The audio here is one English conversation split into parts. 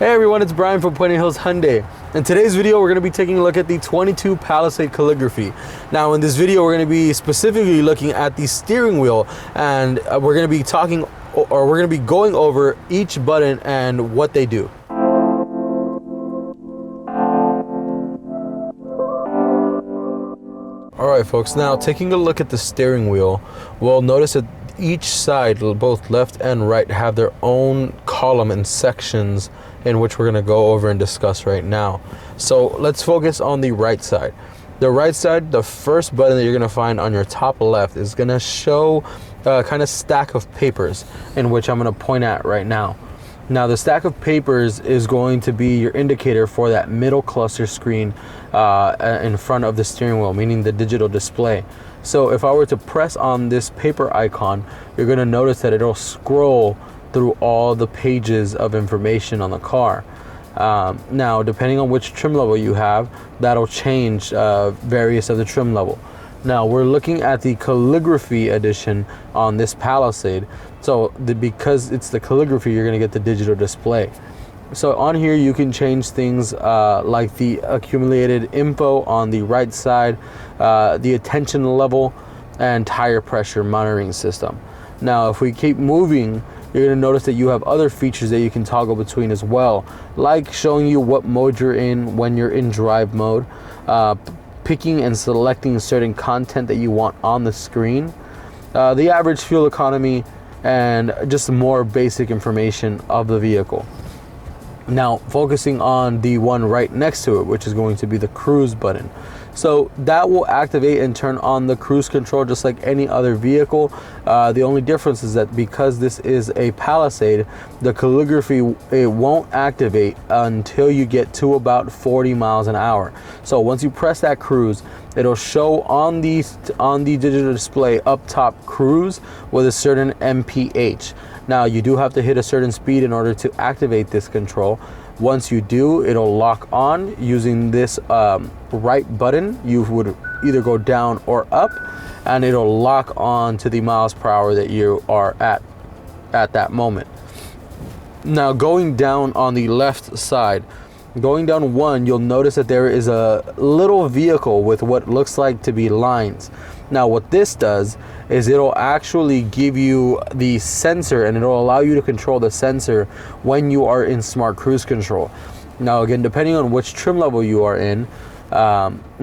Hey everyone, it's Brian from Puente Hyundai. In today's video, we're going to be taking a look at the 22 Palisade Calligraphy. Now in this video, we're going to be specifically looking at the steering wheel, and we're going to be going over each button and what they do. Alright folks, now taking a look at the steering wheel, we'll notice that each side, both left and right, have their own column and sections in which we're going to go over and discuss right now. So let's focus on the right side. The right side, the first button that you're going to find on your top left is going to show a kind of stack of papers, in which I'm going to point at right now. Now the stack of papers is going to be your indicator for that middle cluster screen in front of the steering wheel, meaning the digital display. So if I were to press on this paper icon, you're going to notice that it'll scroll through all the pages of information on the car. Now depending on which trim level you have, that'll change various of the trim level. Now we're looking at the calligraphy edition on this Palisade. So because it's the calligraphy, you're going to get the digital display. So on here you can change things like the accumulated info on the right side, the attention level, and tire pressure monitoring system. Now if we keep moving, you're going to notice that you have other features that you can toggle between as well, like showing you what mode you're in when you're in drive mode, picking and selecting certain content that you want on the screen, the average fuel economy, and just more basic information of the vehicle. Now focusing on the one right next to it, which is going to be the cruise button. So that will activate and turn on the cruise control just like any other vehicle. The only difference is that because this is a Palisade, the calligraphy, it won't activate until you get to about 40 miles an hour. So once you press that cruise, it'll show on the digital display up top cruise with a certain mph. Now you do have to hit a certain speed in order to activate this control. Once you do, it'll lock on using this right button. You would either go down or up, and it'll lock on to the miles per hour that you are at that moment. Now going down on the left side, going down one, you'll notice that there is a little vehicle with what looks like to be lines. Now what this does is it'll actually give you the sensor, and it'll allow you to control the sensor when you are in smart cruise control. Now again, depending on which trim level you are in,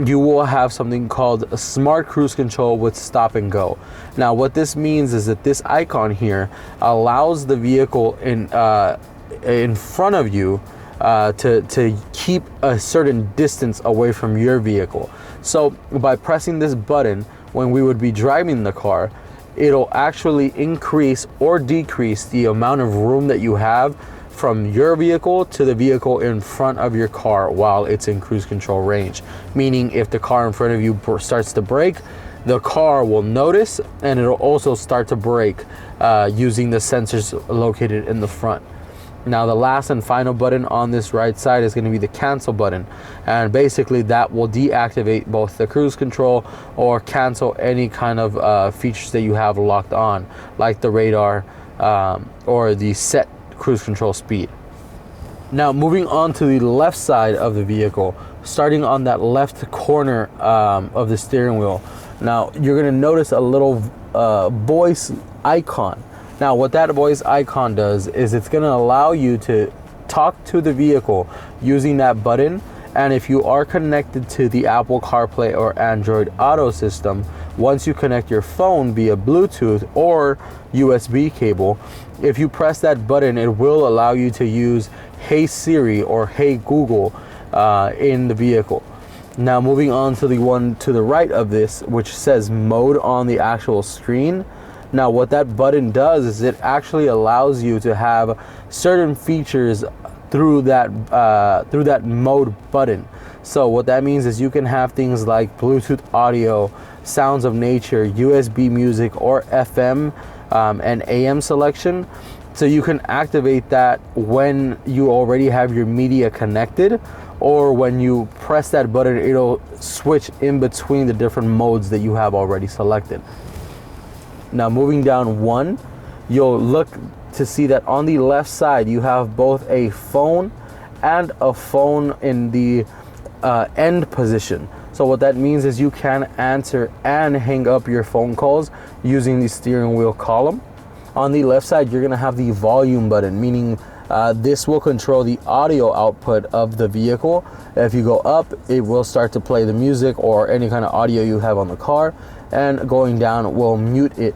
you will have something called a smart cruise control with stop and go. Now what this means is that this icon here allows the vehicle in front of you to keep a certain distance away from your vehicle. So by pressing this button, when we would be driving the car, it'll actually increase or decrease the amount of room that you have from your vehicle to the vehicle in front of your car while it's in cruise control range. Meaning if the car in front of you starts to brake, the car will notice, and it'll also start to brake using the sensors located in the front. Now the last and final button on this right side is going to be the cancel button, and basically that will deactivate both the cruise control or cancel any kind of features that you have locked on, like the radar or the set cruise control speed. Now moving on to the left side of the vehicle, starting on that left corner of the steering wheel, now you're going to notice a little voice icon. Now what that voice icon does is it's going to allow you to talk to the vehicle using that button, and if you are connected to the Apple CarPlay or Android Auto system, once you connect your phone via Bluetooth or USB cable, if you press that button, it will allow you to use Hey Siri or Hey Google in the vehicle. Now moving on to the one to the right of this, which says mode on the actual screen. Now what that button does is it actually allows you to have certain features through that mode button. So what that means is you can have things like Bluetooth audio, sounds of nature, USB music, or FM and AM selection. So you can activate that when you already have your media connected, or when you press that button, it'll switch in between the different modes that you have already selected. Now moving down one, you'll look to see that on the left side you have both a phone and a phone in the end position. So what that means is you can answer and hang up your phone calls using the steering wheel column. On the left side, you're gonna have the volume button, meaning this will control the audio output of the vehicle. If you go up, it will start to play the music or any kind of audio you have on the car, and going down will mute it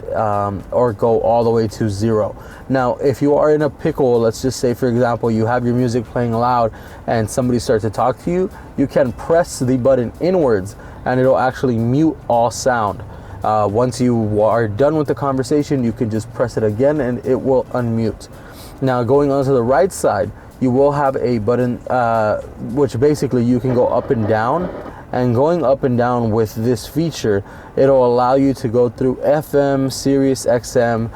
or go all the way to 0. Now, if you are in a pickle, let's just say, for example, you have your music playing loud and somebody starts to talk to you, you can press the button inwards and it'll actually mute all sound. Once you are done with the conversation, you can just press it again and it will unmute. Now, going on to the right side, you will have a button which basically you can go up and down. And going up and down with this feature, it'll allow you to go through FM, Sirius XM,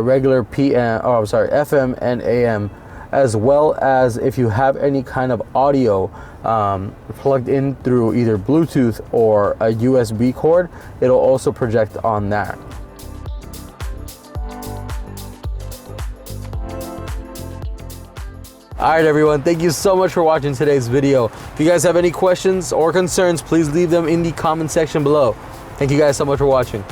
regular FM and AM, as well as if you have any kind of audio plugged in through either Bluetooth or a USB cord, it'll also project on that. Alright everyone, thank you so much for watching today's video. If you guys have any questions or concerns, please leave them in the comment section below. Thank you guys so much for watching.